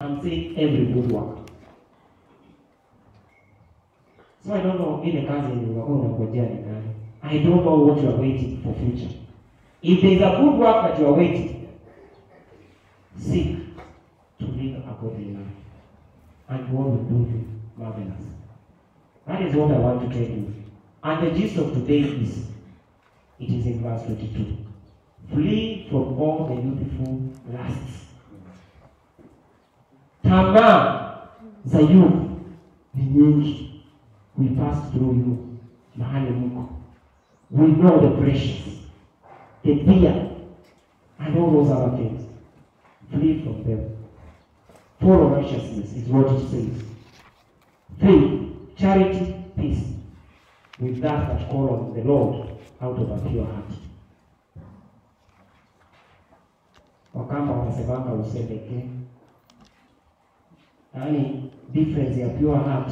I'm saying every good work. So I don't know ile kazi unangojea ni gani. I don't know what you are waiting for future. If there is a good work that you are waiting, seek to live a godly life. And God will do you marvelous. That is what I want to tell you. And the gist of today is, it is in verse 22. Flee from all the youthful lusts. Tamaa za youth ni nyingi. We pass through you. Mahali mko. We know the precious, the beer, and all those other things. Flee from them. Follow righteousness is what it says. Faith, charity, peace. With that call on the Lord out of a pure heart. Wakamba wanasemanga usemeke. Yaani difference ya pure heart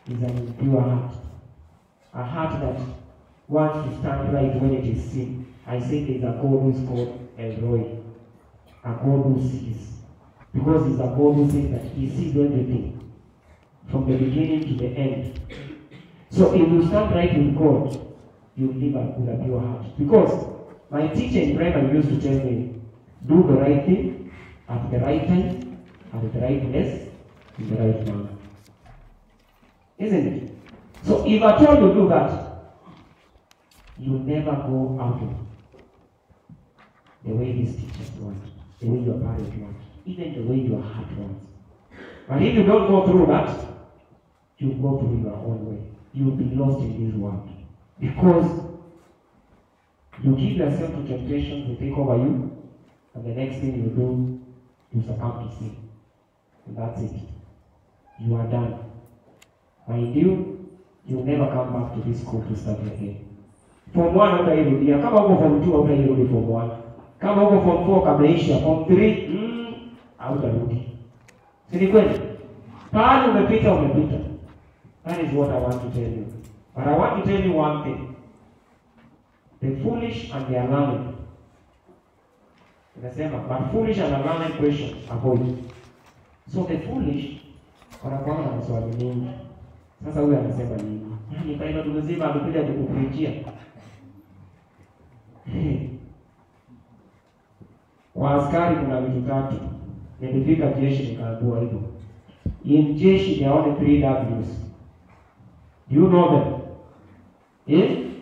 is an impure heart. A heart that wants to stand right when it is sin. I say there is a God who is called Elroy. A God who sees. Because he's a God who says that he sees everything. From the beginning to the end. So if you stand right with God, you live with a pure heart. Because my teacher in primary used to tell me, do the right thing at the right time, at the right place, in the right manner. Isn't it? So if at all you do that, you never go out of the way these teachers want, the way your parents want, even the way your heart wants. But if you don't go through that, you go through your own way. You will be lost in this world. Because you give yourself to temptation to take over you, and the next thing you do, you succumb to sin. And that's it. You are done. Mind you, you'll never come back to this school to start again. Form 1 utairudia. Kama uko form 2 utairudi form 1. Kama uko form 4 kameisha, form 3 hautarudi. Si ni kweli? Pale umepita umepita. That is what I want to tell you. But I want to tell you one thing. The foolish and the learned. Inasema, but foolish and learned questions avoid. So the foolish wanakuwa na maswali mengi. Sasa huyu anasema nini? Yaani kwa hiyo tumezima amekuja kukupreachia. Kwa askari kuna vitu tatu. Nilifika jeshi nikaambiwa hivyo. In jeshi there are only 3 W's. Do you know them?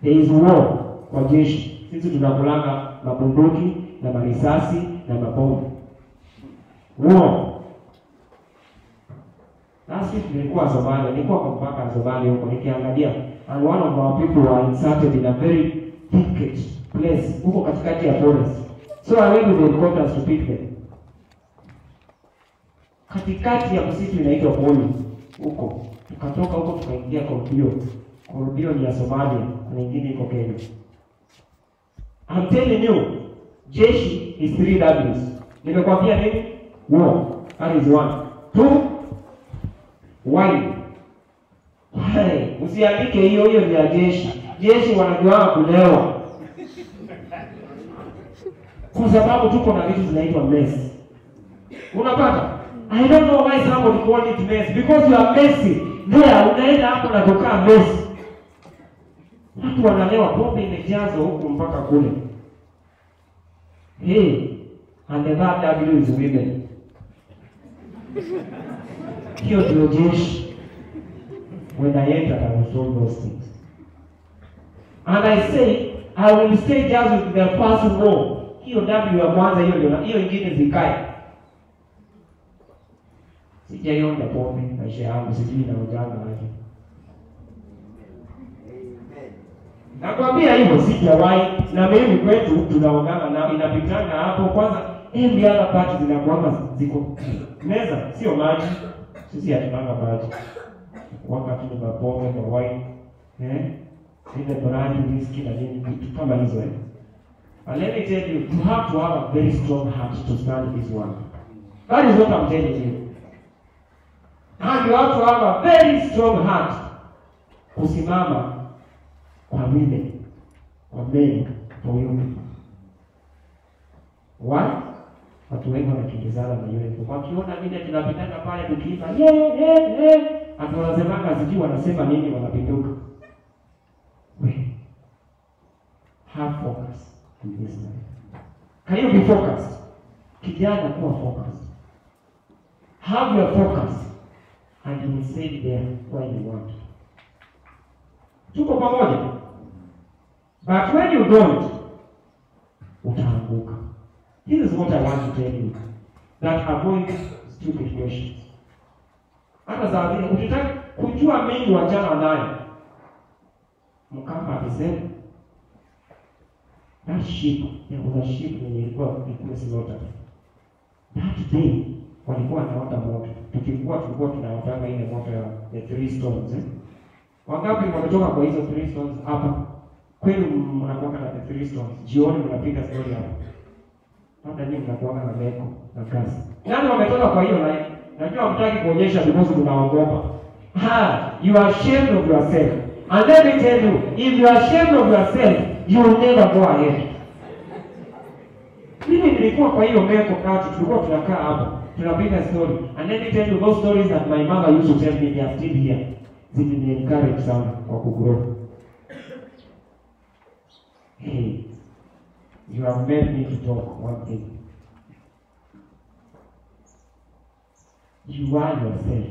There is war kwa jeshi. Sisi tunakulanga mabunduki na marisasi na mabomu. War. Last week nilikuwa Somalia, nilikuwa mpaka Somalia huko nikiangalia, and one of our people were inserted in a very thick place huko katikati ya forest. So I went with the helicopters to pick them. Katikati ya msitu inaitwa Poli huko. Tukatoka huko tukaingia Kolbio. Kolbio ni ya Somalia, na nyingine iko Kenya. I'm telling you, jeshi is 3 W's. Nimekwambia nini? War. That is 1. 2. Why? Usiandike hiyo ni ya jeshi. Jeshi wanajua kulewa. Kwa sababu tuko na vitu zinaitwa mess. Unapata? I don't know why somebody call it mess. Because you are messy. There, unaenda hapo na kukaa mess. Watu wanalewa, pombe imejazwa huku mpaka kule. Hey, and the third W is women. Hiyo ndio jeshi. When I entered, I was told those things. And I say, I will stay just with the first war. Hiyo W ya kwanza hiyo ingine zikae. Sijaionda pombe maisha yangu, sijui na ujana wake. Nakwambia hivyo sijawahi, na mimi kwetu tunaongana na inapitana hapo kwanza. Every other party zinakuanga ziko meza, sio maji. Sisi hatunanga maji. Wakati ni mapombe kwa wine, ile brand whisky na nini vitu kama hizo. And let me tell you, you have to have a very strong heart to stand this one. That is what I'm telling you. And you have to have a very strong heart kusimama kwa women, kwa men, for you. Why? Watu wengi wanakimbizana na uniform. Wakiona vile tunapitana pale tukiimba, hata wanasemanga sijui wanasema nini wanapinduka. Have focus in this life. Can you be focused? Kijana, kuwa focused. Have your focus and you will stay there where you want. Tuko pamoja? But when you don't, utaanguka. This is what I want to tell you. That avoid stupid questions. Hata saa zile ukitaka kujua mengi wachana nayo. Mkapa alisema that sheep, there was a sheep yenye ilikuwa slaughtered. That day walikuwa wanaota moto. Tulikuwa tunaotanga ile moto ya the 3 stones. Wangapi wametoka kwa hizo 3 stones hapa? Kweli mnakuwa na the 3 stones. Jioni mnapiga story hapa. Hata nyinyi mnakuwa na meko na kazi. Nani wametoka kwa hiyo line? Najua mtaki kuonyesha because tunaogopa. You are ashamed of yourself. And let me tell you, if you are ashamed of yourself, you will never go ahead. Mimi nilikuwa kwa hiyo meko kati, tulikuwa tunakaa hapo, tunapiga story. And let me tell you, those stories that my mother used to tell me, they are still here. Zili encourage sana kwa kugrow. Hey, you have made me to talk one thing. You are yourself.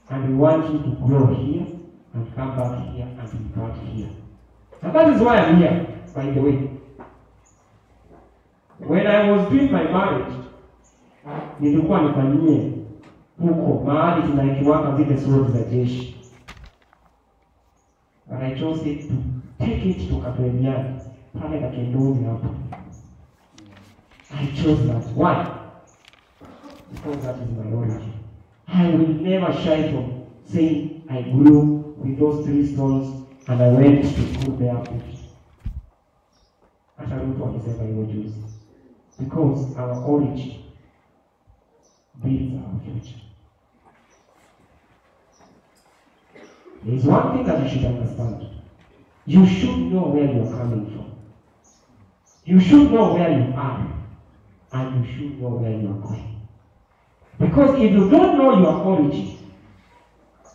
And we want you to grow here and come back here and impart here. And that is why I'm here, by the way. When I was doing my marriage, nilikuwa nifanyie huko mahali tunaikiwaka zile sword za jeshi. But I chose it to take it to Kapeniani, pale Kakendozi hapo. I chose that. Why? Because that is my origin. I will never shy from saying I grew with those 3 stones and I went to school barefoot. Hata Ruto alisema hiyo juzi. Because our origin builds our future. There is one thing that you should understand. You should know where you are coming from. You should know where you are. And you should know where you are going. Because if you don't know your origin,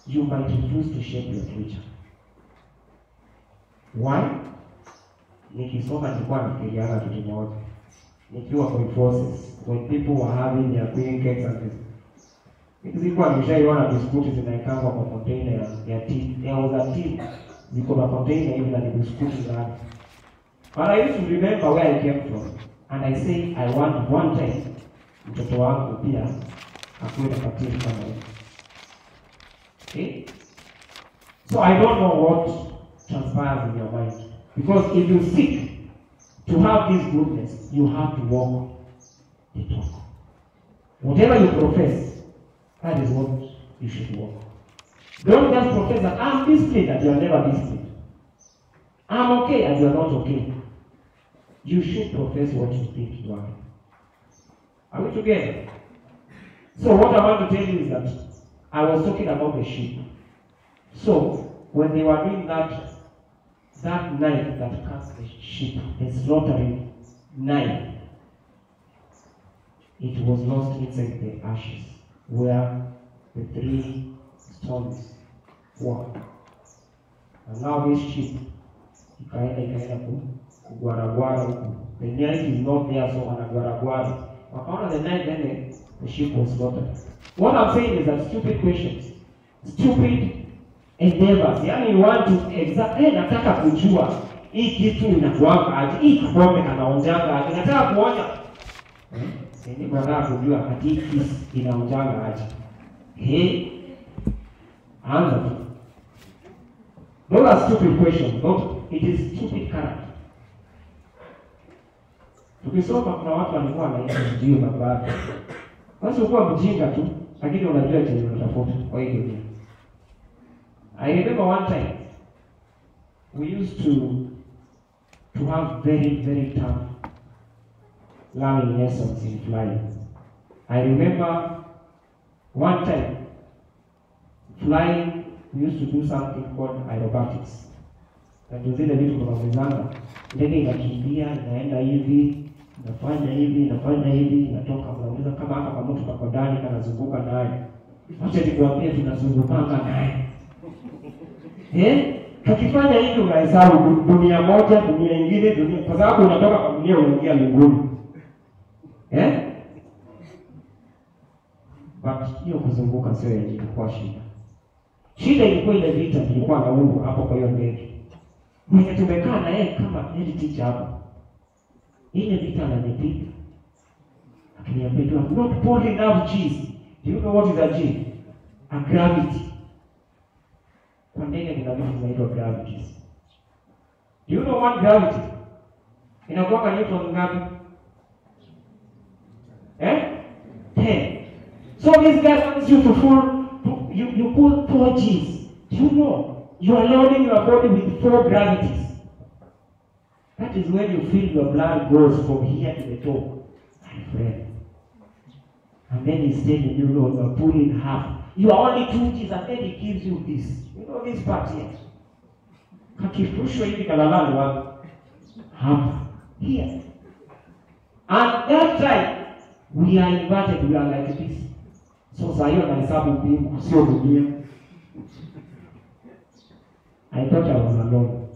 you might refuse to shape your future. Why? Nikisoma nilikuwa nafikiriana kitu moja. Nikiwa kwa forces, when people were having their queen cakes and this. Nikizikuwa nimeshaiona biskuti zinaekangwa kwa container ya tea. There was a tea. Ziko na container hivi na biskuti za. But I used to remember where I came from. And I say I want one time mtoto wangu pia akuwe na katili kama hiyo. Okay? So I don't know what transpires in your mind. Because if you seek to have this goodness, you have to walk the talk. Whatever you profess, that is what you should walk. Don't just profess that I'm disciplined and you are never disciplined. I'm okay and you are not okay. You should profess what you think you are. Are we together? So what I want to tell you is that I was talking about the sheep. So when they were doing that knife that cuts the sheep, the slaughtering knife, it was lost inside the ashes where the 3 stones were. And now this sheep, ikaenda kugwaragwara huku. The knife is not there, so anagwaragwara. Wakaona the knife, then the sheep was slaughtered. What I'm saying is that stupid questions, stupid endeavors. Yani you want to nataka kujua hii kitu inakuanga aje, hii kikombe kanaonjanga aje, nataka kuona. Nataka kujua ati hii inaonjanga aje. Anza tu. Those are stupid questions. It is stupid character. Tukisoma kuna watu walikuwa wanaita ndio baba. Basi uko mjinga tu, lakini unajua chenye unatafuta kwa hiyo dunia. I remember one time we used to have very tough learning lessons in flying. I remember one time flying, we used to do something called aerobatics. Na zile vitu tunavyofanya, ndege inakimbia inaenda hivi, nafanya hivi, natoka, mnauliza kama hapa kama mtu kako ndani kanazunguka naye. Acha nikwambie tunazungukanga naye. Tukifanya hivi unahesabu dunia moja, dunia nyingine, dunia, kwa sababu unatoka kwa dunia unaingia mbinguni. But hiyo kuzunguka sio yenye ilikuwa shida. Shida ilikuwa ile vita ilikuwa na Mungu hapo kwa hiyo ndege. Mwenye tumekaa na yeye kama head teacher hapo. Ile vita ananipiga. Akiniambia you have not poured enough cheese. Do you know what is a G? A gravity. Kwa ndege kuna vitu zinaitwa gravities. Do you know what gravity? Inakuwa Newton ngapi? 10. So this guy wants you to fall, you put 4 G's. Do you know? You are loading your body with 4 gravities. That is when you feel your blood goes from here to the top, my friend. And then he's telling you, no, you are pulling half. You are only 2 G's, and then he gives you this. You know this part here? Kakipushwa hivi kalalani wa half here. And that time, we are inverted, we are like this. So sayo na hesabu mbingu, sio dunia. I thought I was alone.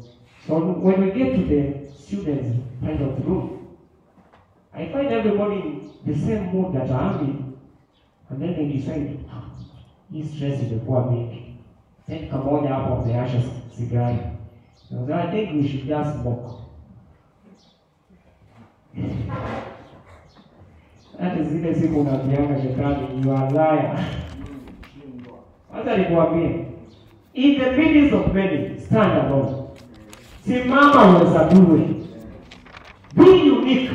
So when we get to the students' kind of room, I find everybody in the same mood that I am in, and then they decide, hii stress imekuwa mingi. Then kamoja hapo wameasha sigari. So I think we should just smoke. That is ile siku unaambianga shetani, you are liar. Wacha nikuambie, in the midst of many, stand alone. Simama uhesabiwe. Be unique.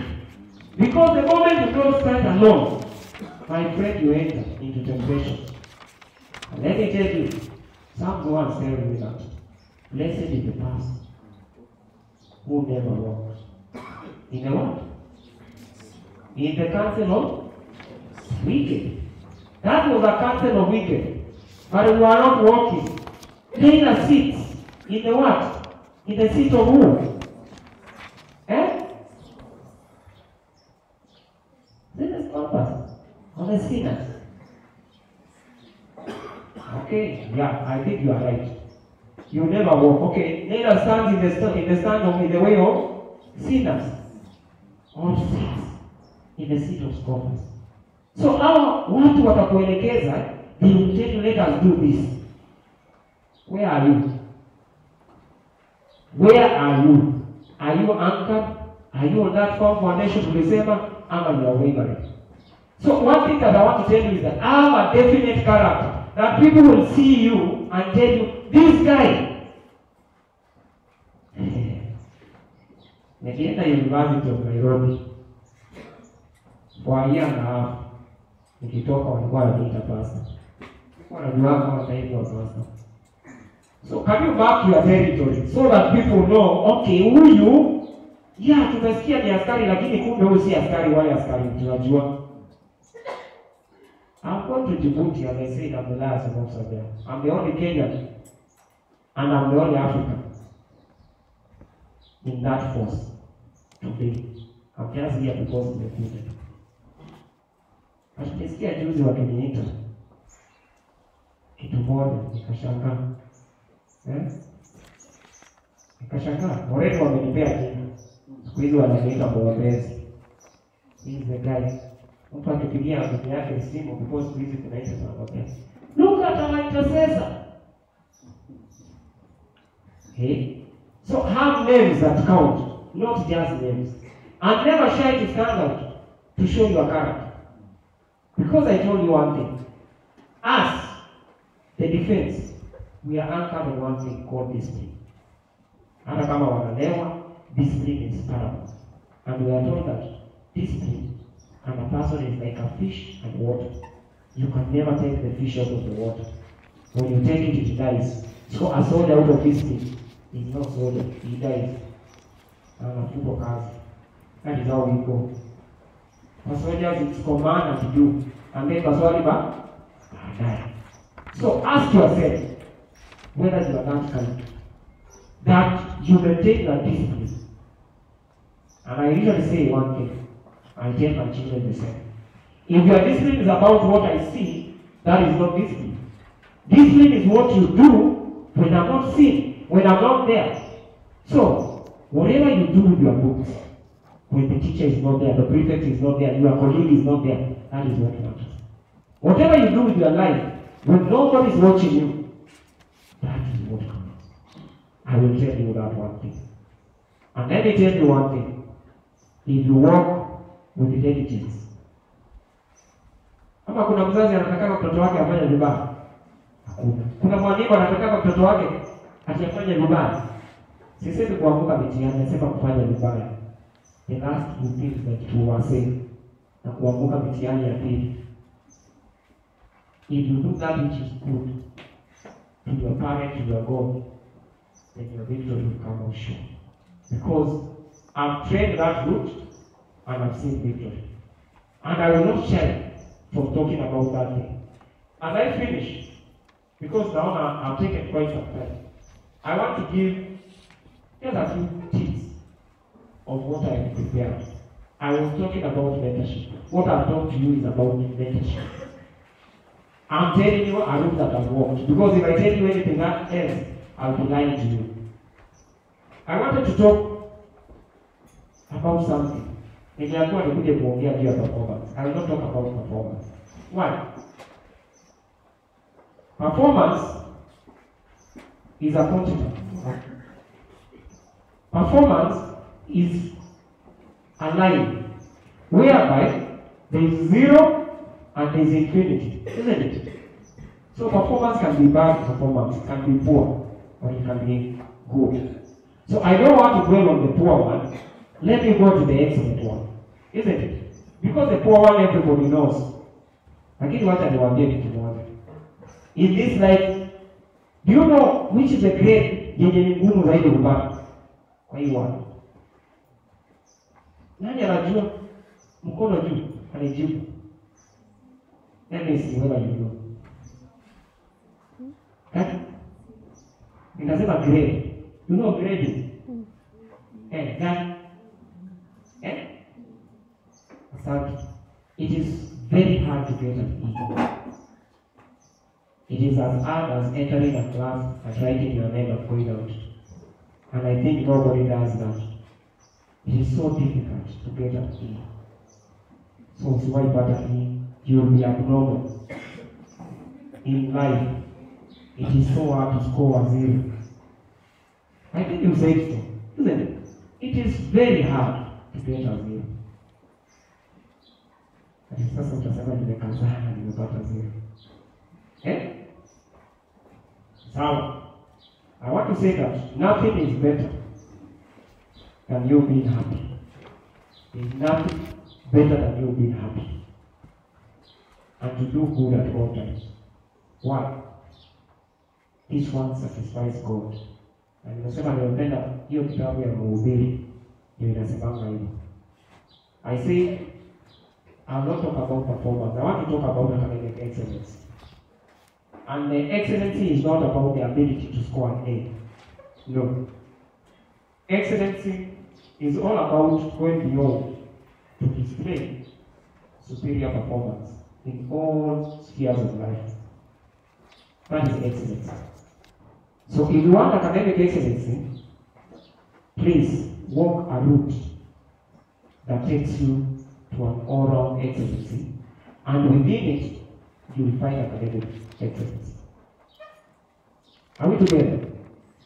Because the moment you don't stand alone, my friend, you enter into temptation. And let me tell you, Psalms 1 tells me that blessed is the person who never walks in the what? In the counsel of wicked. That was a counsel of wicked. But we are not walking. Neither sits in the what? In the seat of who? This is purpose of the sinners. Okay, yeah, I think you are right. You never walk. Okay, neither stands in the way of sinners, or sits in the seat of scoffers. So our watu watakuelekeza, they will tell you, let us do this. Where are you? Where are you? Are you anchored? Are you on that firm foundation tulisema, ama you are wavering? So one thing that I want to tell you is that I have a definite character. That people will see you and tell you, this guy. Nikienda University of Nairobi for a year and a half, nikitoka walikuwa wanaita pastor. Wanajua kama wataitwa pastor. So can you mark your territory so that people know, okay, huyu, yeah, tumesikia ni askari lakini kumbe huyu si askari, wale askari tunajua. I'm going to Djibouti, as I said, I'm the last officer there. I'm the only Kenyan, and I'm the only African in that force today. I'm just here because of the future. Nilisikia juzi wakiniita kitu moja, nikashangaa. Nikashangaa, Moreno wamenipea jina. Siku hizi wananiita Mwombezi. He is the guy. Mtu akipigia mtu yake simu because siku hizi tunaita sana Mwombezi. Look at our intercessor. Okay? So have names that count, not just names. And never shy to stand out to show your character. Because I told you one thing. Us, the defense, we are anchored in one thing called discipline. Hata kama wanalewa, discipline is paramount. And we are told that discipline and a person is like a fish and water. You can never take the fish out of the water. When you take it, it dies. So a soldier out of discipline is not soldier, he dies. And a people cars. That is how we go. For soldiers, it's command and to do. And then Baswali die. So ask yourself whether you are that kind. That you maintain your discipline. And I usually say one thing. I tell my children the same. If your discipline is about what I see, that is not discipline. Discipline is what you do when I'm not seeing, when I'm not there. So, whatever you do with your books, when the teacher is not there, the prefect is not there, your colleague is not there, that is what matters. Whatever you do with your life, when nobody is watching you, that is what counts. I will tell you that one thing. And let me tell you one thing. If you walk with diligence, kama kuna mzazi anataka mtoto wake afanye vibaya, hakuna. Kuna mwalimu anataka mtoto wake asifanye vibaya. Sisemi kuanguka mitihani, nasema kufanya vibaya. The last two things that you were saying, na kuanguka mitihani ya pili. If you do that which is good to your parent, to your God, then your victory will come out sure. Because I've trained that route and I've seen victory. And I will not shy from talking about that thing. As I finish, because now I've taken quite some time, I want to give just a few tips of what I prepared. I was talking about mentorship. What I've talked to you is about mentorship. I'm telling you a route that has worked. Because if I tell you anything else, I'll be lying to you. I wanted to talk about something. Niliambiwa nikuje kuongea juu ya performance. I will not talk about performance. Why? Performance is accountable. Performance is a line whereby there is zero and there is infinity, isn't it? So performance can be bad, performance can be poor, or it can be good. So I don't want to dwell on the poor one. Let me go to the excellent one, isn't it? Because the poor one everybody knows. Lakini wacha niwaambie kitu moja. In this life, do you know which is the grade yenye ni ngumu zaidi kupata? Kwa hii one. Nani anajua? Mkono juu, anijibu. Let me see whether you know. Kati? Ninasema grade. You know grade? Gani? Asante. It is very hard to get an E. It is as hard as entering a class and writing your name and going out. And I think nobody does that. It is so difficult to get an E. So it's why but an E, you will be abnormal. In life, it is so hard to score a 0. I think you said so, isn't it? It is very hard to get a 0. Sasa utasema nimekazana nimepata 0. So, I want to say that nothing is better than you being happy. There is nothing better than you being happy. And to do good at all times. Why? This one satisfies God. Na nimesema nimependa hiyo kitabu ya Mhubiri ndio inasemanga hivyo. I say I'll not talk about performance. I want to talk about academic excellence. And the excellency is not about the ability to score an A. No. Excellency is all about going beyond to display superior performance in all spheres of life. That is excellence. So if you want academic excellency, please walk a route that takes you to an all-round excellency, and within it, you will find academic excellence. Are we together?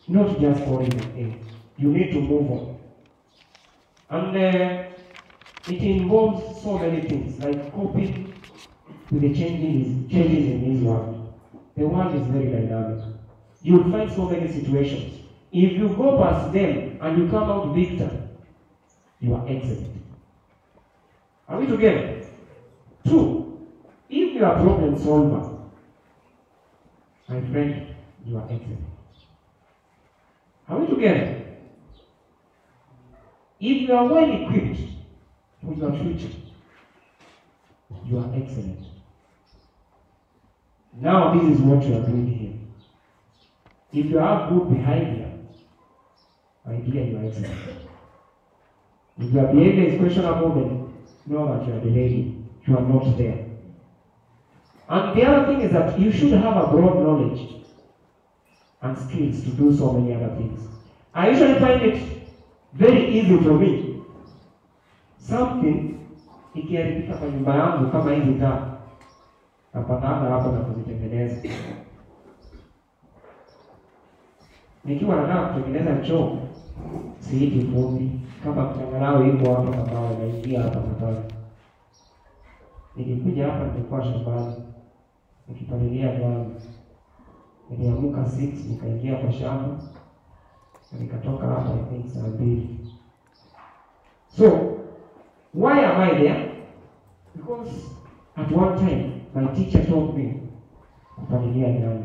Not just scoring an A. You need to move on. And it involves so many things, like coping with the changes in this world. The world is very dynamic. You will find so many situations. If you go past them and you come out victor, you are excellent. Are we together? 2, if you are a problem solver, my friend, you are excellent. Are we together? If you are well equipped for your future, you are excellent. Now this is what you are doing here. If you have good behavior, my dear, you are excellent. If your behavior is questionable, then know that you are delaying. You are not there. And the other thing is that you should have a broad knowledge and skills to do so many other things. I usually find it very easy for me. Something ikiharibika kwa nyumba yangu kama hizi taa, napatanga hapo na kuzitengeneza. Nikiwa nataka kutengeneza choo, siiti fundi. Kama kitangalao iko hapa kama naingia hapa nataka. Nikikuja hapa nilikuwa shambani, nikipalilia ngano. Niliamka 6 nikaingia kwa shamba. Nikatoka hapa I think saa 2. So, why am I there? Because at one time my teacher told me kupalilia ngano.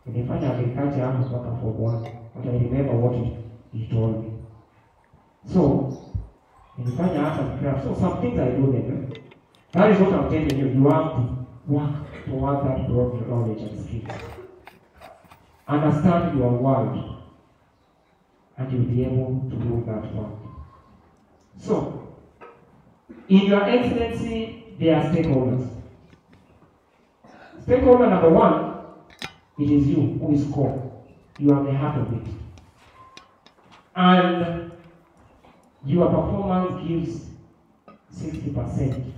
Nilifanya agriculture hapo mpaka form 1, but I remember what he told me. So, nilifanya hata craft. So some things I do them. That is what I'm telling you. You have to work towards that broad knowledge and skills. Understand your world, and you'll be able to do that work. So, in your excellency, there are stakeholders. Stakeholder number 1, it is you who is core. You are the heart of it. And your performance gives 60%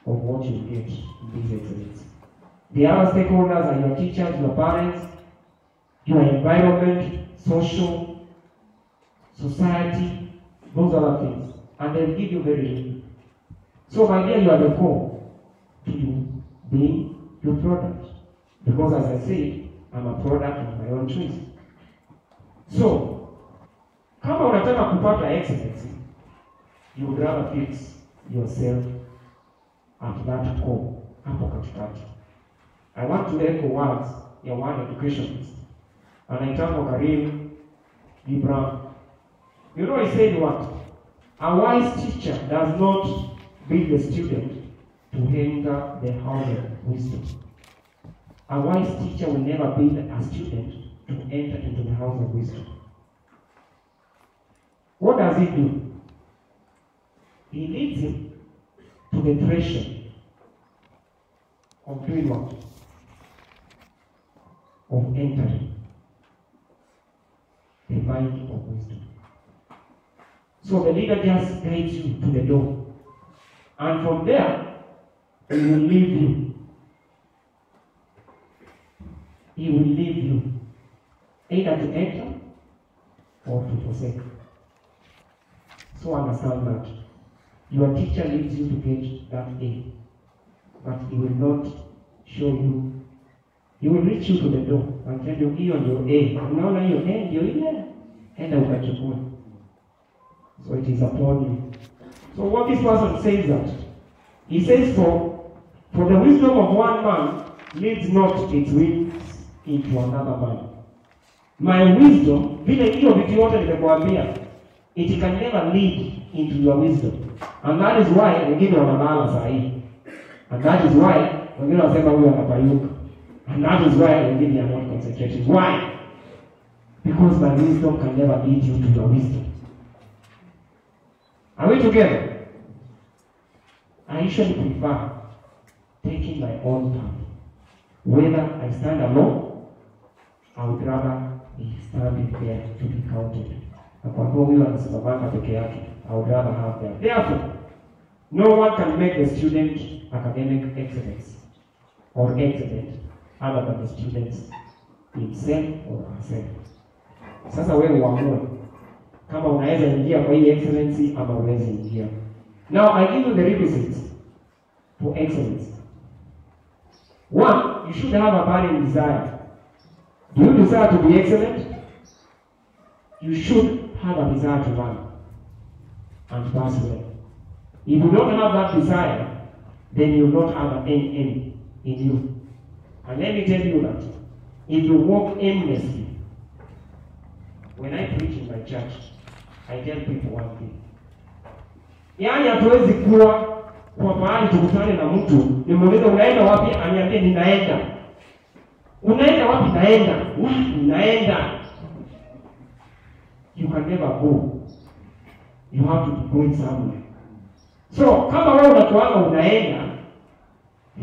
of what you get in this excellence. The other stakeholders are your teachers, your parents, your environment, social, society, those other things. And they'll give you very little. So my dear, you are the core to you being your product. Because as I said, I'm a product of my own choice. So, kama unataka kupata excellence, you would rather fix yourself at that core, hapo katikati. I want to echo words ya one educationist. Anaitwa Karim Gibran. You know he said what? A wise teacher does not build the student to enter the house of wisdom. A wise teacher will never build a student to enter into the house of wisdom. What does he do? He leads him to the threshold of doing what? Of entering the mind of wisdom. So the leader just guides you to the door. And from there, he will leave you. He will leave you either to enter or to forsake. So understand that. Your teacher leads you to get that A, but he will not show you. He will reach you to the door and tell you, hiyo ndio A. Unaona hiyo A ndio ile? Enda ukachukue. So it is upon you. So what this person says that? He says, for the wisdom of one man leads not its wings into another man. My wisdom, vile hiyo vitu yote nimekuambia, it can never lead into your wisdom. And that is why wengine wanalala saa hii. And that is why wengine wanasema huyu anapayuka. And that is why wengine are not concentrating. Why? Because my wisdom can never lead you to your wisdom. Are we together? I usually prefer taking my own path. Whether I stand alone, I would rather be standing there to be counted. Na kwa hivyo huyo anasimamanga peke yake, I would rather have that. Therefore, no one can make the student academic excellence or excellent other than the student himself or herself. Sasa wewe uamue kama unaweza ingia kwa hii excellency ama unaweza ingia. Now I give you the requisites for excellence. One, you should have a burning desire. Do you desire to be excellent? You should have a desire to learn and pass well. If you don't have that desire, then you will not have an aim in you. And let me tell you that if you walk aimlessly, when I preach in my church, I tell people one thing. Yaani hatuwezi kuwa kwa mahali tukutane na mtu, nimuulize unaenda wapi, aniambie ninaenda. Unaenda wapi? Naenda. Wapi? Naenda. You can never go. You have to be going somewhere. So kama wewe unatoanga unaenda,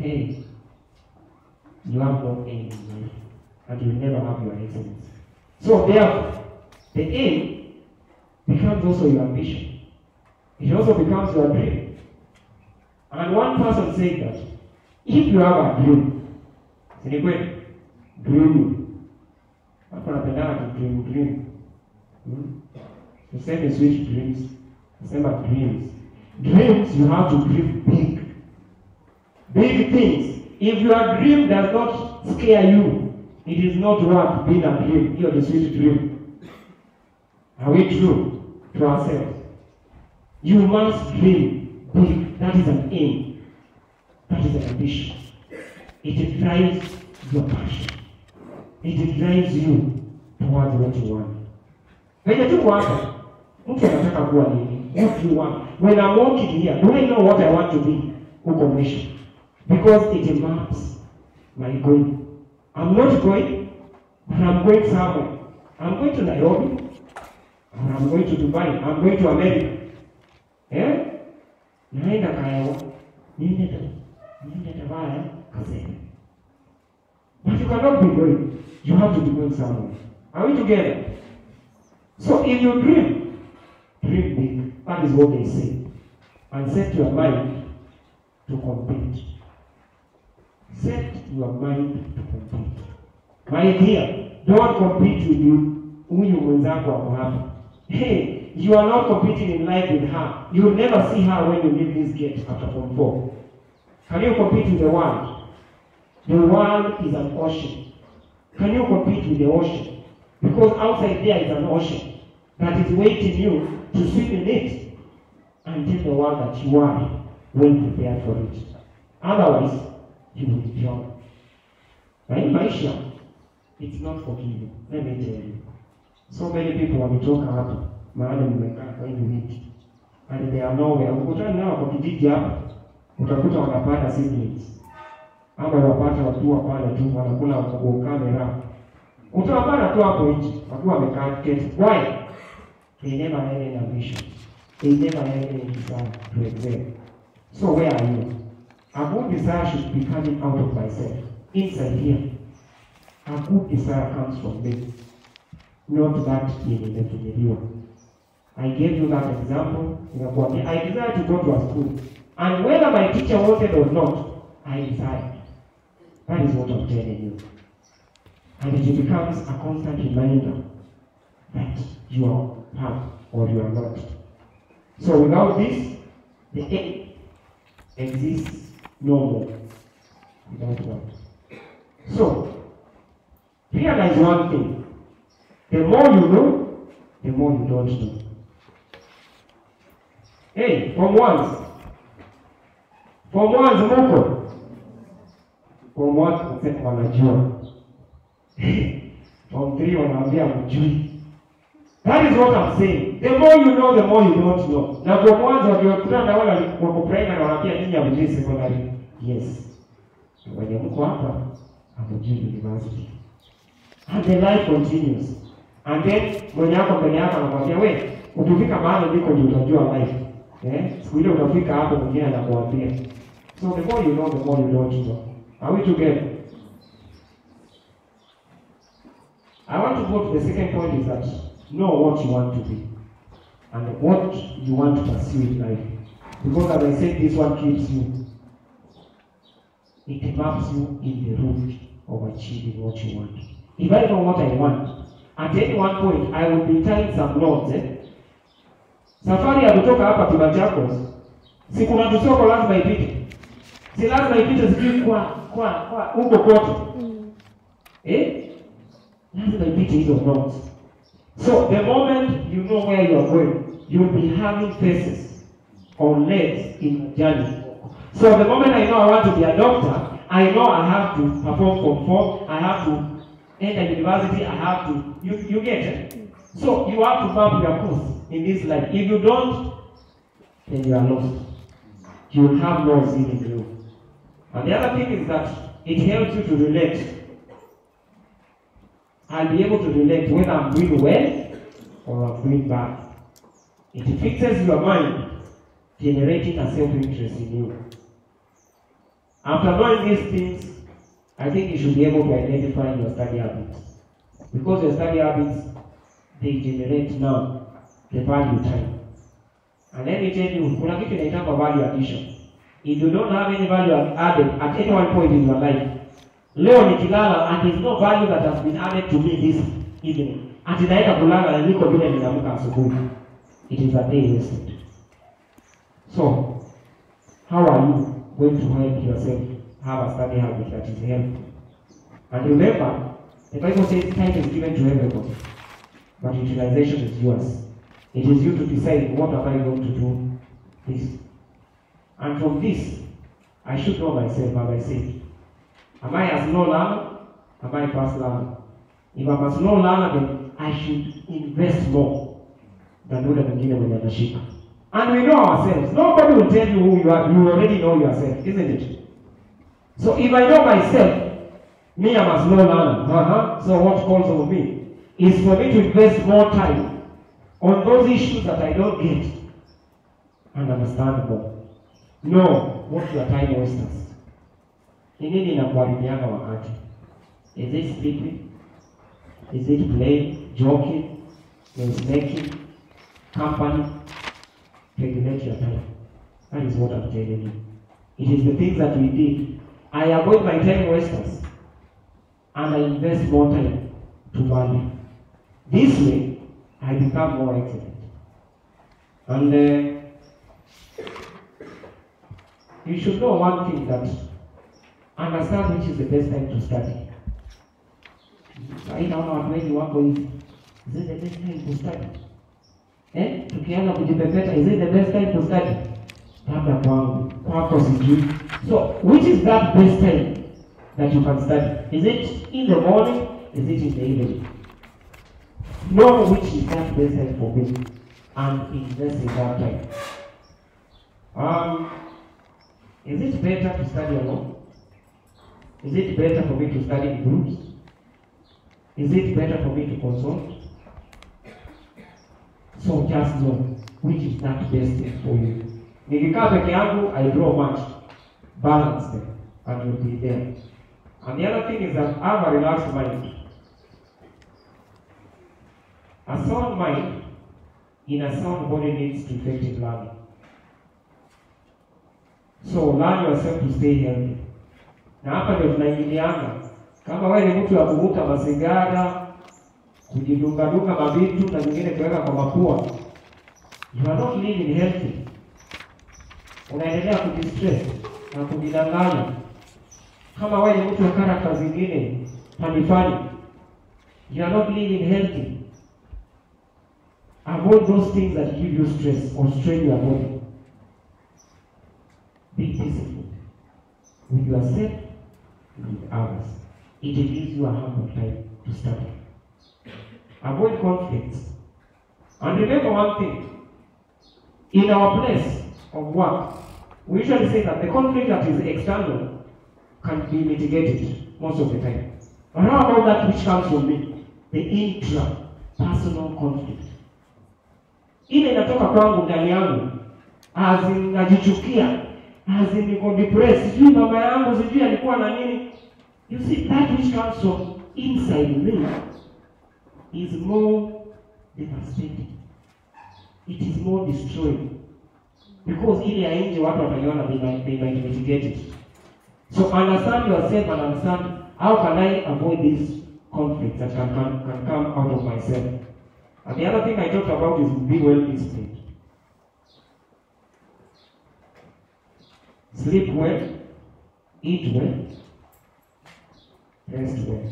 hey, you have no aim in life, and you will never have your excellence. So therefore, the aim becomes also your ambition. It also becomes your dream. And one person said that if you have a dream, dreaming. Watu wanapendana dream. Tuseme sweet dreams. Tuseme dreams. Dreams, you have to dream big. Big things. If your dream does not scare you, it is not worth being a dream. You're the sweet dream. Are we true to ourselves? You must dream big. That is an aim. That is an ambition. It drives your passion. It drives you towards what you want. When you do what you want. When I'm walking here, do I know what I want to be? Commission. Because it maps my going. I'm not going, but I'm going somewhere. I'm going to Nairobi, or I'm going to Dubai, I'm going to America. Eh? Naenda Kayawa, niende Tabaya, Kaseme. But you cannot be going. You have to be going somewhere. Are we together? So if you dream big. That is what they say. And set your mind to compete. Set your mind to compete. My dear, don't compete with you. Hey, you are not competing in life with her. You will never see her when you leave this gate after Form 4. Can you compete with the world? The world is an ocean. Can you compete with the ocean? Because outside there is an ocean that is waiting you to swim in it and tell the world that you are well prepared for it. Otherwise, you will drown. Right, Maisha? It's not forgiving. Let me tell you. So many people when we talk about Madam when you meet, and they are nowhere. Ukutana nao kwa kijiji hapa, utakuta wanapata siblings. Ama wapata watu pale tu wanakula kwa kamera. Utawapata tu hapo nje, wakiwa wamekaa keti. Why? They never had any ambition. They never had any desire to excel. So where are you? A good desire should be coming out of myself. Inside here. A good desire comes from me. Not that in I gave you that example. I desire to go to a school. And whether my teacher wanted or not, I desired. That is what I'm telling you. And it becomes a constant reminder that you are part or you are not. So without this, the aim exists no more. Without that. So, realize one thing. The more you know, the more you don't know. Hey, from once, Moko. From once, unasema wanajua. From 3, wanaambia mjui. That is what I'm saying. The more you know, the more you don't know. Na from once, wakiwakutana na wale wako primary, wanaambia nini hamjui secondary. Yes. Wenye mko hapa, hamjui university. And the life continues. And then, mwenye yako mbele yako anakuambia, we, ukifika mahali ndiko ndio utajua life. Siku ile utafika hapo mwingine anakuambia. So the more you know, the more you don't know. Are we together? I want to go to the second point is that know what you want to be and what you want to pursue in life. Because as I said, this one keeps you. It maps you in the route of achieving what you want. If I know what I want, at any one point I will be tying some knots. Safari ya kutoka hapa Kibachakos, si kuna tusoko lazima ipite. Si lazima ipite sijui kwa huko kote. Lazima ipite hizo knots. So the moment you know where you are going, you'll be having faces or legs in a journey. So the moment I know I want to be a doctor, I know I have to perform Form 4, I have to enter university, I have to, you get it? So you have to map your course in this life. If you don't, then you are lost. You will have no zeal in you. And the other thing is that it helps you to relate. I'll be able to relate whether I'm doing well or I'm doing bad. It fixes your mind generating a self-interest in you. After knowing these things, I think you should be able to identify your study habits. Because your study habits, they generate now the value time. And let me tell you, kuna kitu inaitwa value addition. If you don't have any value added at any one point in your life, leo nikilala and there is no value that has been added to me this evening, ati naenda kulala na niko vile ninaamka asubuhi, it is a day wasted. So, how are you going to help yourself have a study habit that is helpful? And remember, the Bible says time is given to everybody, but utilization is yours. It is you to decide, what am I going to do this? And from this, I should know myself, as I said. Am I a slow learner? Am I a fast learner? If I'm a slow learner, then I should invest more than yule mwingine mwenye anashika. And we know ourselves. Nobody will tell you who you are. You already know yourself, isn't it? So if I know myself, me, I'm a slow learner. So what calls on me is for me to invest more time on those issues that I don't get and understand more. Know what your time wasters. Ni nini inakuharibianga wakati? Is it sleeping? Is it playing, joking, making, company? Regulate your time. That is what I'm telling you. It is the things that we did. I avoid my time wasters and I invest more time to value. This way, I become more excellent. And you should know one thing, that understand which is the best time to study. Right now, when you are going, is it the best time to study? Tukianza kujipepeta, is it the best time to study? Labda kwako sijui. So, which is that best time that you can study? Is it in the morning? Is it in the evening? Know which is that best time for me and invest in that time. Is it better to study alone? Is it better for me to study in groups? Is it better for me to consult? So just know which is that best thing for you. Nikikaa peke yangu, I draw much. Balance them and you'll be there. And the other thing is that have a relaxed mind. A sound mind in a sound body leads to effective learning. So learn yourself to stay healthy. Na hapa ndio tunaingiliana. Kama wewe ni mtu wa kuvuta masigara, kujidunga-dunga mavitu na vingine kuweka kwa mapua, you are not living healthy. Unaendelea kudistress na kujidanganya. Kama wewe ni mtu wa character zingine panifani, you are not living healthy. Avoid those things that give you stress or strain your body. Be disciplined with yourself and with others. It gives you a humble time to study. Avoid conflicts. And remember one thing. In our place of work, we usually say that the conflict that is external can be mitigated most of the time. But how about that which comes from me? The intra-personal conflict. Ile inatoka kwangu ndani yangu, najichukia, niko depressed, sijui mama yangu, sijui alikuwa na nini. You see, that which comes from inside me is more devastating. It is more destroying. Because ile ya nje watu wataiona, they might mitigate it. So understand yourself and understand how can I avoid these conflicts that can come out of myself. And the other thing I talked about is be well disciplined. Sleep well, eat well, rest well.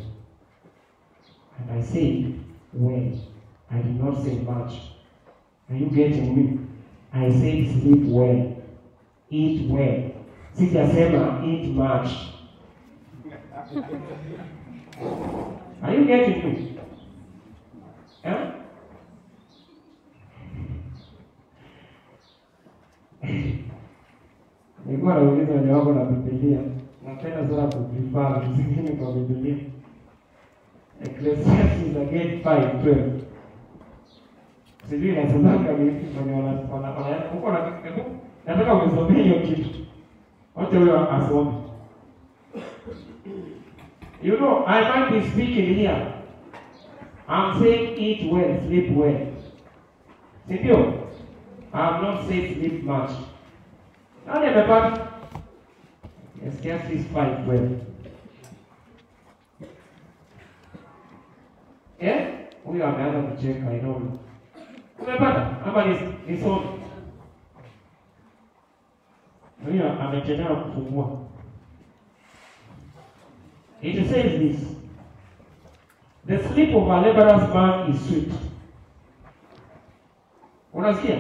And I say well. I did not say much. Are you getting me? I said sleep well, eat well. Sijasema eat much. Are you getting me? Huh? Nilikuwa nauliza wenye wako na Biblia. Napenda sana kujifaa vitu zingine kwa Biblia. Ecclesiastes again 5:12. Sijui inasemanga vipi kwenye wanaenda huko na Nataka umesomea hiyo kitu. Wote huyo asome. You know, I might be speaking here. I'm saying eat well, sleep well. Sindio? I have not said sleep much. Now remember, yes, just is 5 well. Yeah? Huyo ameanza kucheka, I know. Umepata? Ama ni somo. Huyo amechelewa kufungua. It says this. The sleep of a laborious man is sweet. Unasikia?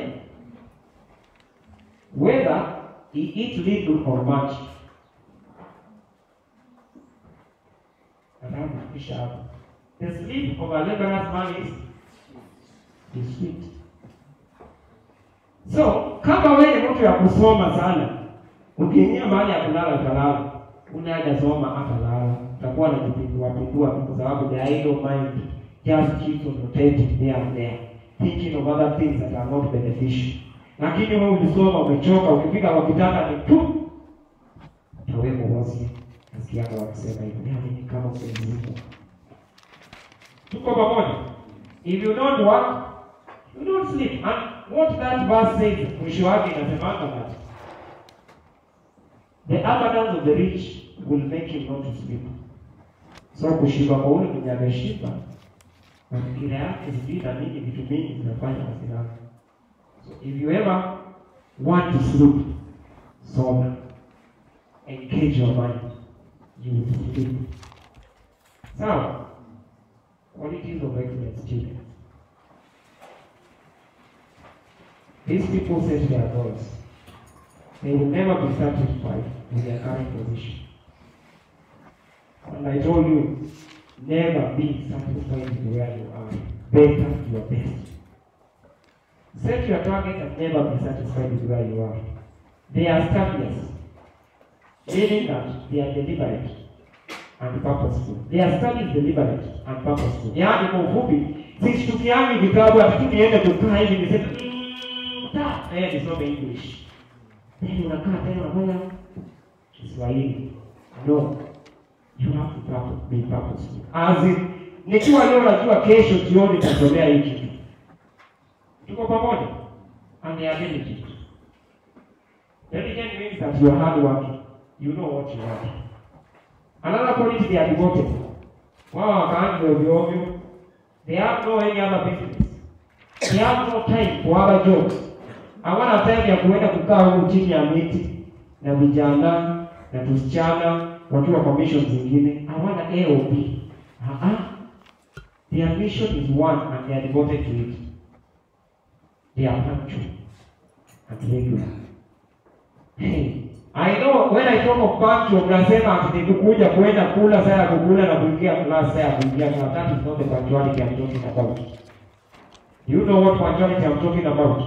Whether he eats little or much. The sleep of a laborious man is sweet. So, kama wewe ni mtu ya kusoma sana, ukiingia mahali ya kulala utalala, unaenda soma atalala, utakuwa na kupindua kwa sababu the idle mind just keeps on rotating there and there, thinking of other things that are not beneficial. Lakini wewe ulisoma, umechoka, ukifika kwa kitanda ni tu tawemo wazi, nasikia wakisema hivi, yani kama usiziko. Tuko pamoja. If you don't work, you don't sleep. And what that verse says, mwisho wake inasemanga that the abundance of the rich will make him not to sleep. So kushiba kwa ule mwenye ameshiba, mafikira yake sijui na nini, vitu mingi zinafanya hasira. So if you ever want to sleep, soma, engage your mind, you will sleep. So, qualities of excellent students. These people set their goals. They will never be satisfied with their current position. And I told you, never be satisfied with where you are. Better your best. Set your target and never be satisfied with where you are. They are studious, meaning that they are deliberate and purposeful. Their study is deliberate and purposeful. Yaani kwa ufupi, sishtukiani vitabu ati niende kukaa hivi niseme nisome English. Then unakaa tena unafanya Kiswahili. No. You have to be purposeful. As in, nikiwa leo najua kesho jioni nitasomea hiki. Tuko pamoja? And they are diligent. Diligent means that you are hard working. You know what you want. Another quality, they are devoted. Wao wakaanza ovyo. They have no any other business. They have no time for other jobs. Hawana time ya kuenda kukaa huko chini ya miti na vijana na tusichana wakiwa kwa mission zingine. Hawana AOP. Their mission is one and they are devoted to it. They are punctual and regular. Hey, I know when I talk of punctual, mnasema ati nikukuja kwenda kula saa ya kukula na kuingia class saa ya kuingia class. That is not the punctuality I'm talking about. You know what punctuality I'm talking about?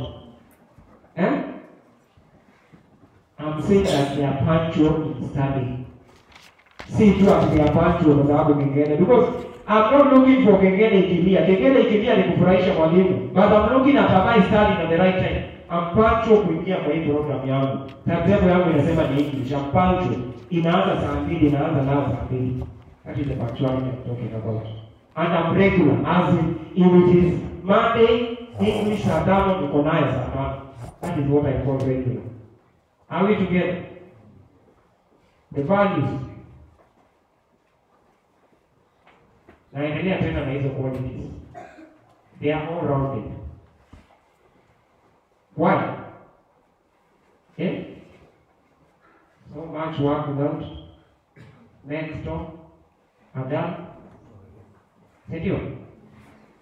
I'm saying that they are punctual in studying. See tu ati they are punctual kwa sababu kingine. Because I'm not looking for kengele ikilia. Kengele ikilia ni kufurahisha mwalimu. But I'm looking at am I studying at the right time. I'm punctual kuingia kwa hii program yangu. Timetable yangu inasema ni English. I'm punctual. Inaanza saa 2, inaanza nao saa 2. That is the punctuality I'm talking about. And I'm regular. As in it is Monday, English saa 5, niko nayo saa 5. That is what I call regular. Are we together? The values. Naendelea tena na hizo qualities. They are all rounded. Why? So much work without next door, Adam.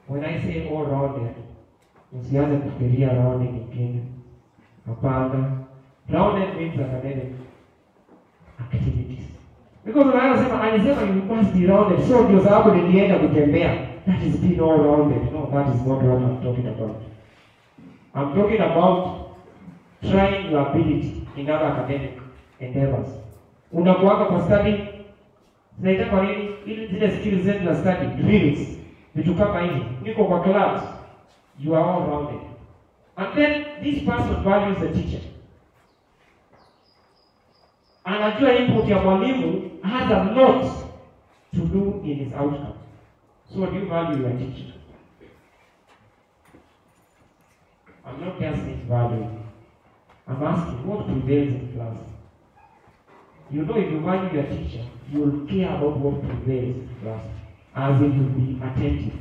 When I say all rounded, usianze kufikiria rounded nyingine. Hapana. Rounded means academic activities. Because alisema you must be rounded. So ndio sababu nilienda kutembea. That is being all rounded. No, that is not what I'm talking about. I'm talking about trying your ability in other academic endeavors. Unakuanga kwa study, zinaita kwa nini? Ili zile skills zetu za study, drills, vitu kama hivi. Niko kwa class, you are all rounded. And then this person values the teacher. Anajua input ya mwalimu has a lot to do in his outcome. So do you value your teacher? I'm not asking value. I'm asking what prevails in class. You know, if you value your teacher, you will care about what prevails in class, as if you be attentive.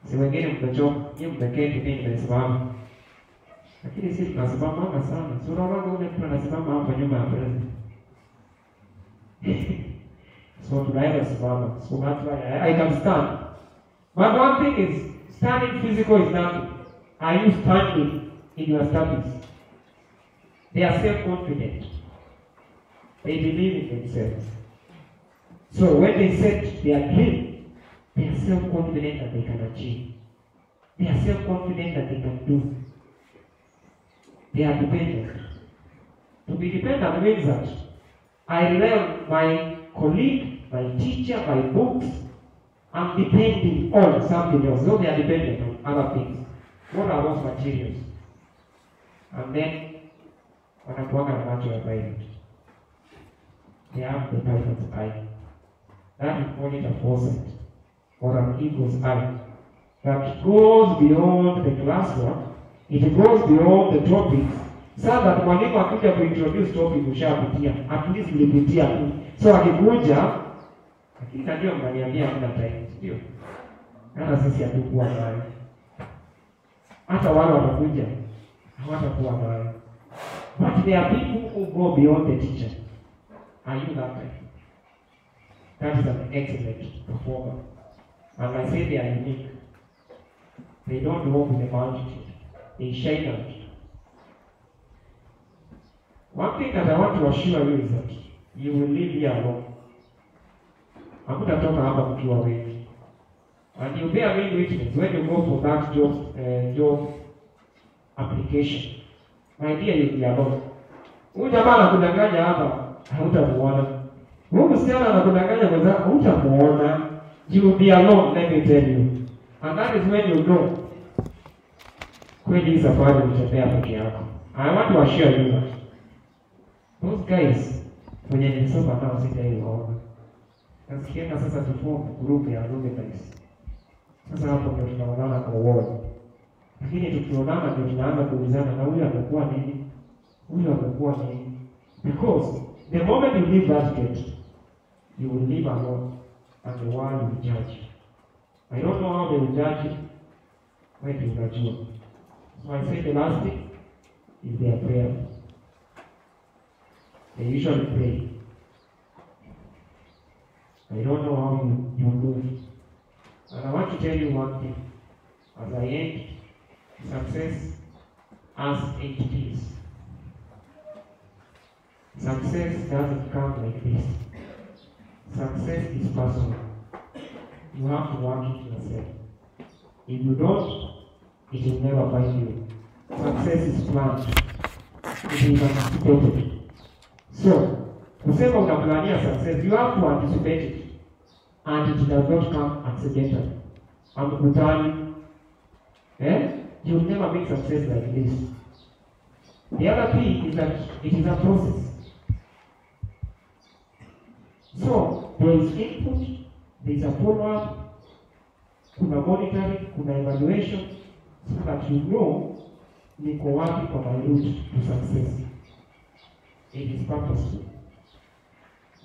Si wengine mtachoka, nyinyi mtaketi mimi nimesimama. Lakini sisi tunasimama hapa sana. Si unaona ule mtu anasimama hapa nyuma ya president. So tunaweza simama. So that's why I can stand. But one thing is, standing physical is nothing. Are you standing in your studies? They are self-confident. They believe in themselves. So when they set their dream, they are self-confident that they can achieve. They are self-confident that they can do. They are dependent. To be dependent means that I rely on my colleague, my teacher, my books. I'm depending on something else. So they are dependent on other things. What are those materials? And then, wanakuanga na macho ya pilot. They have the pilot's eye. That is called a foresight, or an eagle's eye. That goes beyond the classwork, it goes beyond the topics, so that mwalimu akija kuintroduce topic ushapitia, at least ulipitia tu. So akikuja, lakini najua mnaniambia hamna time, ndio? Hata sisi hatukuwa nayo. Hata wale watakuja, hawatakuwa nayo. But there are people who go beyond the teacher. Are you that type? That is an excellent performer. And I say they are unique. They don't walk with the multitude. They shine out. One thing that I want to assure you is that you will live here alone. Hamtatoka hapa mkiwa wengi. And you bear me witness when you go for that job application. My dear, you'll be alone. Huyu jamaa anakudanganya hapa, hautamuona. Huyu msichana anakudanganya mwenzako, hutamuona. You will be alone, let me tell you. And that is when you know kweli hii safari utembea peke yako. I want to assure you that those guys wenye nilisoma nao sitaiwaona. Nasikianga sasa tuform group ya alumni. Sasa hapo ndio tunaonana kwa wall. Lakini tukionana ndio tunaanza kuulizana na huyu amekuwa nini? Huyu amekuwa nini? Because the moment you leave that gate, you will live alone and the world will judge you. I don't know how they will judge you when you graduate. So I say the last thing is their prayer. They usually pray. I don't know how you move. And I want to tell you one thing. As I end, success has 8 P's. Success doesn't come like this. Success is personal. You have to work it yourself. If you don't, it will never find you. Success is planned. It is anticipated. So, kusema unaplania success, you have to anticipate it. And it does not come accidentally. Amkutani. You will never make success like this. The other P is that it is a process. So, there is input, there is a follow-up, kuna monitoring, kuna evaluation, so that you know niko wapi kwa my route to success. It is purposeful.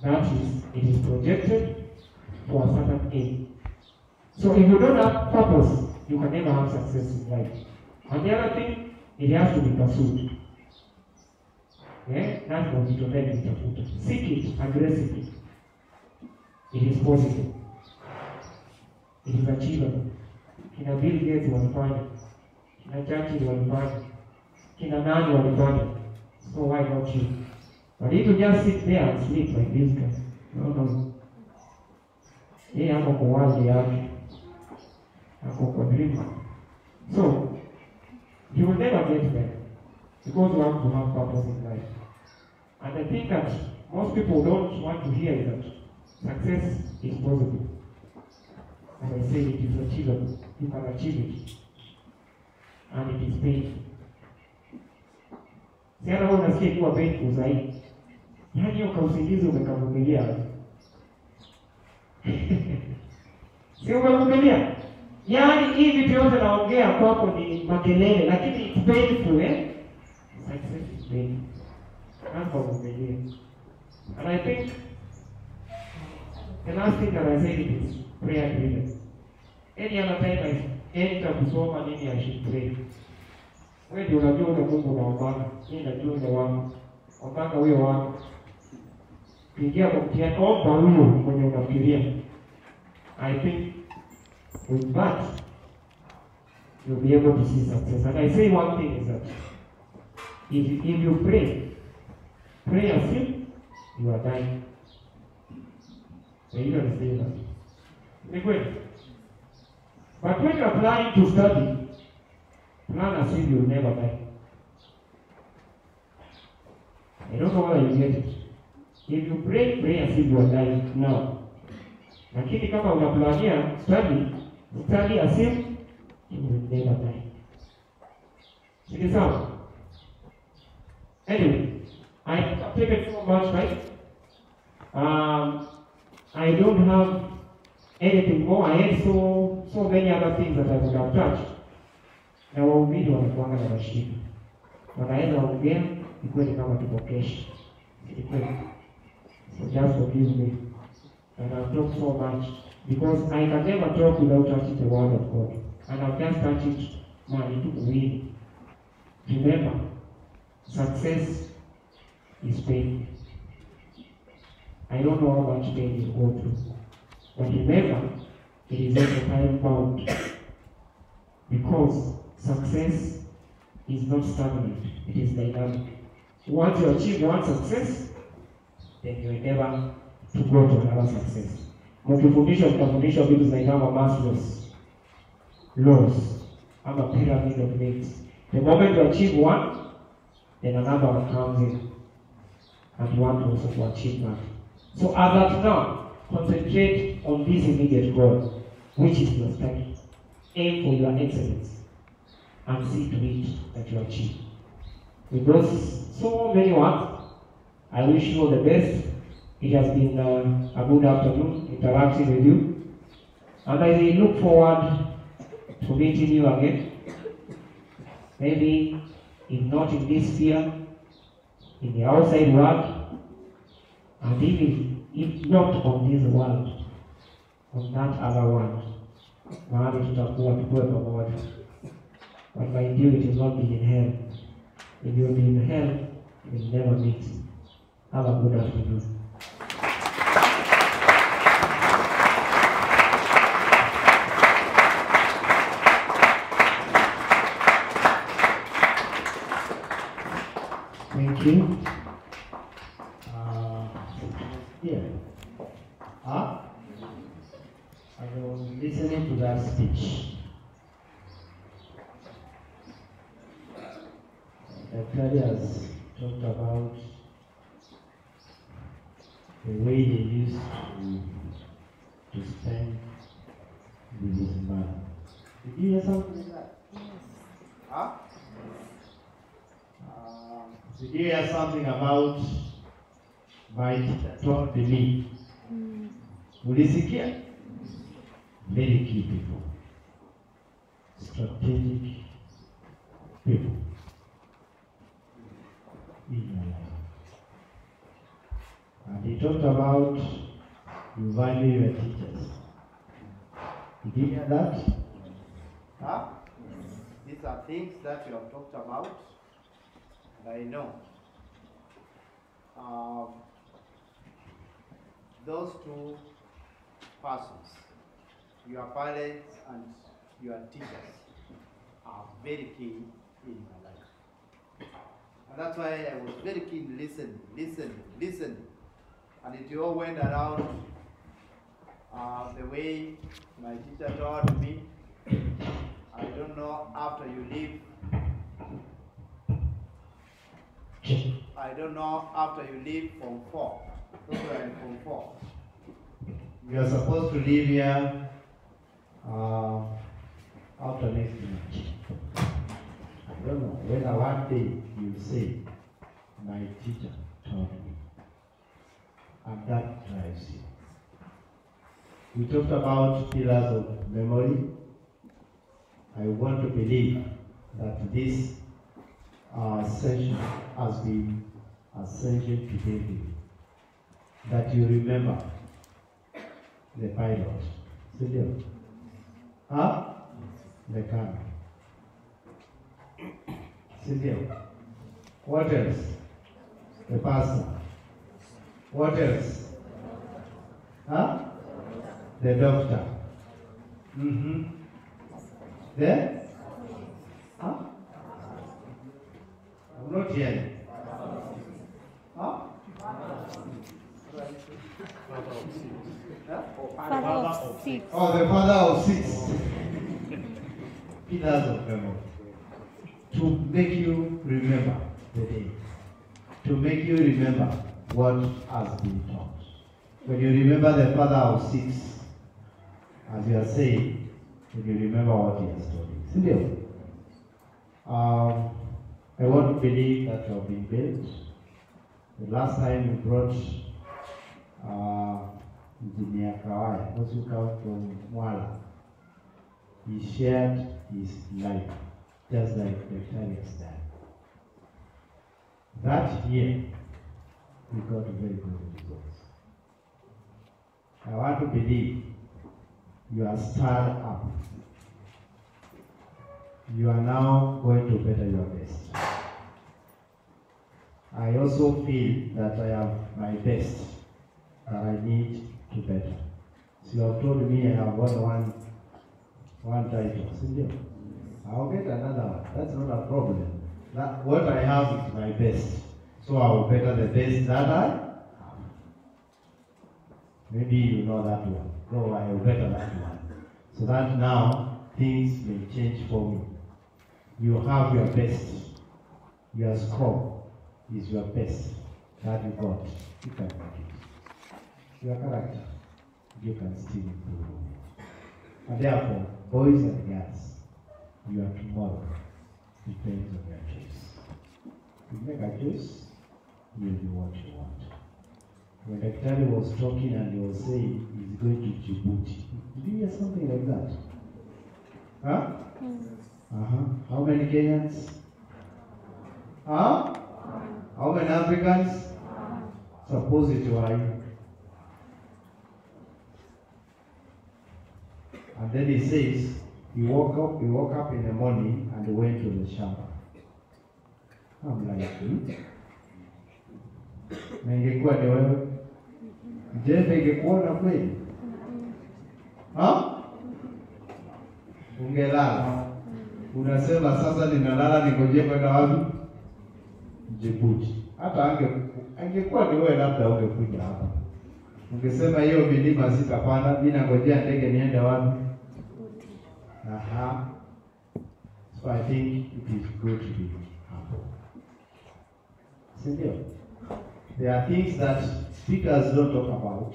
That is, it is projected for a certain aim. So if you don't have purpose, you can never have success in life. And the other thing, it has to be pursued. That's what you do. Seek it aggressively. It is possible. It is achievable. Kina Bill Gates walifanya. Kina Churchill walifanya. Kina nani walifanya. So why not you? But if you just sit there and sleep like this guy, no. Yeye hapo kwa wazi yake. Hapo kwa dream. So, you will never get there. Because you have to have purpose in life. And I think that most people don't want to hear that success is possible. And I say it is achievable. You can achieve it. And it is painful. Siana huwa nasikia ikiwa painful zaidi. Yaani hiyo kausingizi umekavumilia. Si umevumilia? Yaani hii vitu yote naongea kwako ni makelele, lakini it's painful, Success is painful. Hapo umevumilia. And I think the last thing that I said is prayer driven. Any other time I enter kusoma nini I should pray. Wewe ndio unajua ule Mungu unaomba. Mimi najua ule wangu. Omba huyo wangu. Pigia kwa mtihani, omba huyo mwenye unafikiria. I think with that you'll be able to see success. And I say one thing is that if you pray as if you are dying. You understand that? But when you are planning to study, plan as if you will never die. I don't know whether you get it. If you pray as if you are dying now. Lakini kama unaplania study as if you will never die. It is so. Anyway, I've taken so much time. I don't have anything more. I had so many other things that I would have touched. Na wahubiri wanakuanga na mashida. Wanaenda waongea, ikweli kama tuko kesho. Ikweli. So just forgive me. And I've talked so much. Because I can never talk without touching the word of God. And I've just touched it. Man, it took away. Remember, success is pain. I don't know how much pain you go through. But remember, it is also time bound. Because success is not stagnant, it is dynamic. Once you achieve one success, then you endeavor to go to another success. Mkifundishwa vitu zinaitwa Maslow's laws, ama pyramid of needs. The moment you achieve one, then another one comes in, and you want also to achieve that. So as of now, concentrate on this immediate goal, which is your study. Aim for your excellence, and see to it that you achieve. With those so many words, I wish you all the best. It has been a good afternoon interacting with you, and I look forward to meeting you again. Maybe, if not in this sphere, in the outside world, and even if not on this world, on that other world, mahali tutakuwa tukue pamoja. But mind you, it will not be in hell. If you will be in hell, you will never meet. Have a good afternoon. Thank you. I was listening to that speech. Dr. has talked about the way they used to spend with his mother. Did you hear something like that? Yes. Huh? Did you hear something about my teacher told me? Ulisikia? Very key people. Strategic people. In your life. And he talked about you value your teachers. Did you hear that? Huh? These are things that you have talked about, and I know. Those two persons, your parents and your teachers, are very key in my life. And that's why I was very keen listening. And it all went around the way my teacher taught me. I don't know after you leave. I don't know after you leave Form 4. Those were in Form 4. We are supposed to leave here after next month. I don't know whether one day you say, my teacher taught me. and that drives you. We talked about pillars of memory. I want to believe that this session has been essential to David. That you remember the pilot. Cynthia? Huh? The camera. Cynthia? What else? The pastor. What else? Huh? The doctor. Mm-hmm. There? Huh? I'm not hearing. Huh? Father of six. Oh, the father of six. Pillars of memory. To make you remember the day. To make you remember what has been taught. When you remember the father of six, as you are saying, when you remember what he has told you. Cynthia, I want to believe that you have been built. The last time you brought Engineer Kawai, who come from Mwala, he shared his life, just like Dr. has done. That year, we got very good results. I want to believe you are stirred up. You are now going to better your best. I also feel that I have my best that I need to better. So you have told me I have won one title. I'll get another one. That's not a problem. What I have is my best. So I will better the best that I have. Maybe you know that one. No, I will better that one. So that now things may change for me. You have your best. Your score is your best that you got. You can make it. Your character, you can still improve it. And therefore, boys and girls, your tomorrow depends on your choice. You make a choice, you'll be what you want. When Dr. was talking and he was saying he's going to Djibouti, did you hear something like that? Huh? How many Kenyans? Huh? How many Africans? Suppose it were you. And then he says, he woke up in the morning and went to the shower. I'm like, na ingekuwa ni wewe, je, ingekuona kweli? Ungelala. Unasema sasa ninalala ningojee kwenda wapi? Djibouti. Hata angekuwa ni wewe labda ungekuja hapa. Ungesema hiyo milima sitapanda, mimi nangojea ndege niende wapi? So I think it is good to be humble. Sindio? There are things that speakers don't talk about,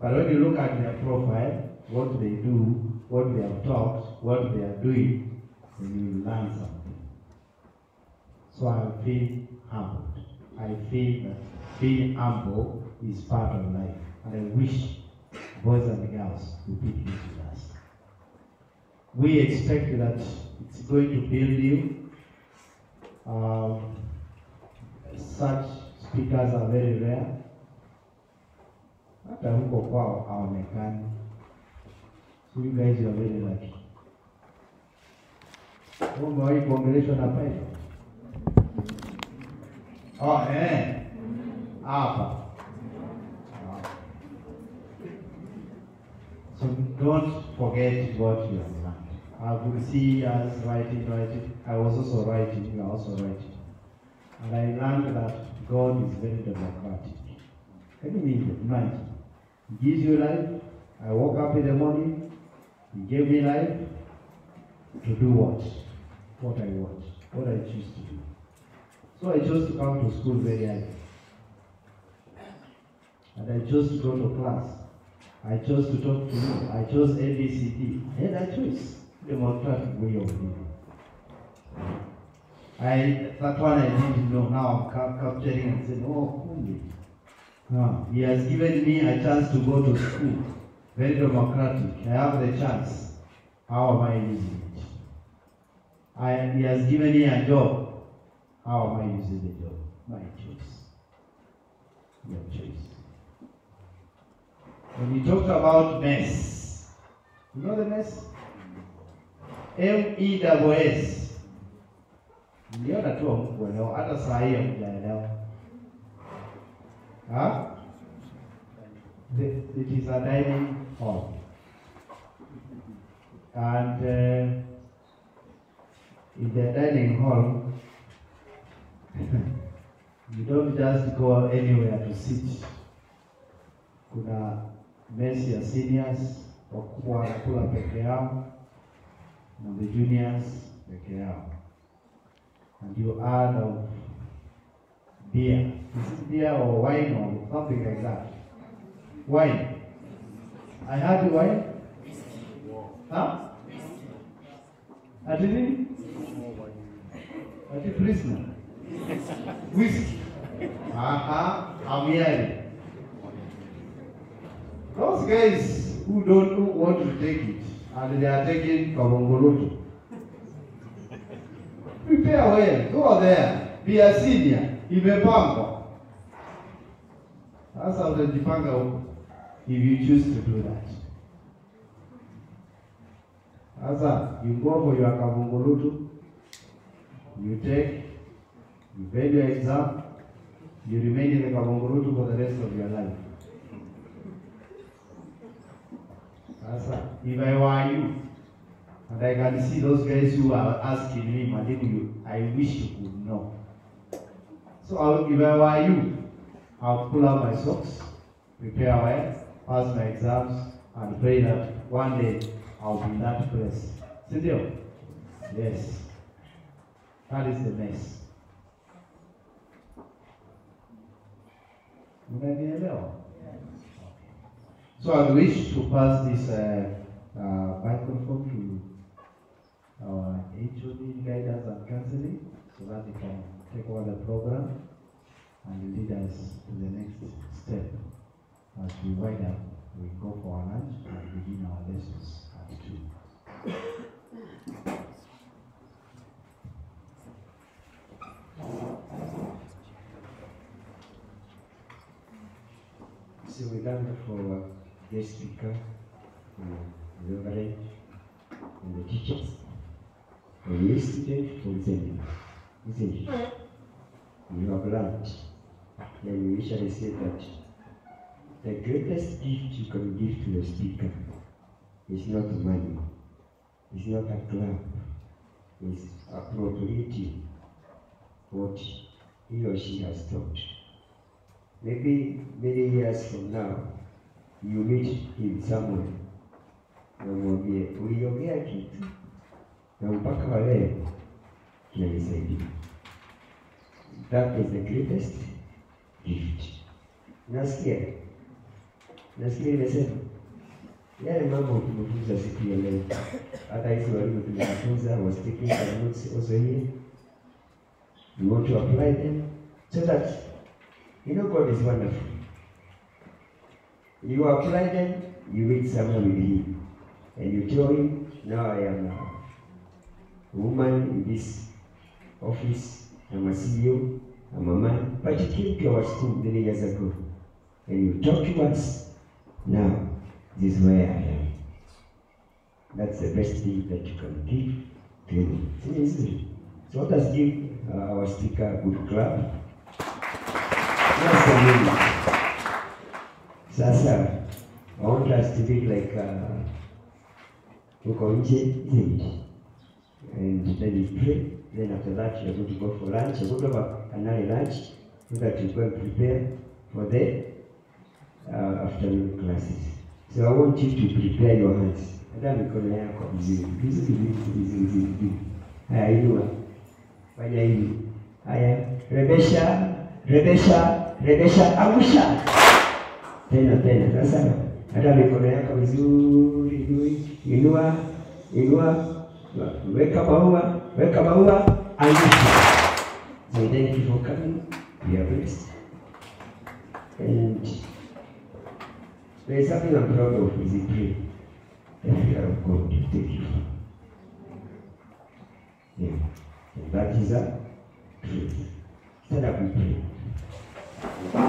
but when you look at their profile, what they do, what they have taught, what they are doing, then you learn something. So I feel humbled. I feel that being humble is part of life, and I wish boys and girls repeat this with us. We expect that it's going to build you. Such speakers are very rare. Hata huko kwao haonekani. So you guys are very lucky. Umewahi kuongeleshwa na pilot? Hapa. So don't forget what you have learned. I could see us writing. I was also writing, you are also writing. And I learned that God is very democratic. Can you imagine? He gives you life. I woke up in the morning. He gave me life to do what? What I want. What I choose to do. So I chose to come to school very early. And I chose to go to class. I chose to talk to you. I chose ABCD. And I chose democratic way of living. That one I didn't know. Now I'm capturing and saying, oh, No, he has given me a chance to go to school. Very democratic. I have the chance. How am I using it? He has given me a job. How am I using the job? My choice. Your choice. When you talked about mess, you know the mess? MESS. Niliona tu hamkuelewa, hata saa hii hamjaelewa. It is a dining hall. And in the dining hall, you don't just go anywhere to sit. Kuna mesi ya seniors, wakubwa wanakula peke yao, na the juniors peke yao. And you add of beer. Is it beer or wine or something like that? Wine. I had wine. Huh? Atini? Ati prisoner. Whiskey. I'm hearing. Those guys who want to take it and they are taking Kabongoloto. Prepare well. Go there. Be a senior. Imepangwa. Sasa utajipanga huko if you choose to do that. Sasa you go for your Kabongoloto. You take, you fail your exam, you remain in the Kabongoloto for the rest of your life. Sasa, if I were you, and I can see those guys who are asking me, Madimu, I wish you could know. So if I were you, I'll pull out my socks, prepare well, pass my exams, and pray that one day I'll be in that place. Sindio? Yes. That is the mess. So I wish to pass this microphone to our HOD guidance and counseling so that they can take over the program and lead us to the next step. As we wind up, we go for our lunch and begin our lessons at 2. So we thank for our guest speaker, the Reverend, and the teachers, and the student for listening. Isn't it? You have learned, and we usually say that the greatest gift you can give to the speaker is not money, it's not a club, it's appropriating what he or she has taught. Maybe many years from now, you meet him somewhere, na mwambie uliongea kitu na mpaka wa leo kinanisaidia. That is the greatest gift. Nasikia nimesema yale mambo tumefunza siku ya leo, hata hizi walimu tumefunza was taking some notes also here. We want to apply them so that you know God is wonderful. You apply them, you meet someone with him, and you tell him, now I am a woman in this office, I'm a CEO, I'm a man, but you came to our school many years ago, and you talk to us, now this is where I am. That's the best thing that you can give to him. So let us give our speaker a good clap. Sasa, I want us to be like and then you pray. Then after that, you're going to go for lunch. You're going to have another lunch so that you go and prepare for the afternoon classes. So I want you to prepare your hands. Fanya hivi. Haya, rebesha, angusha. Tena. Sasa hata mikono yako vizuri, inua, weka maua, angusha. So thank you for coming. We are blessed. And there is something I'm proud of is in prayer. The fear of God to take you far. Yeah. And that is a truth. Stand up and pray.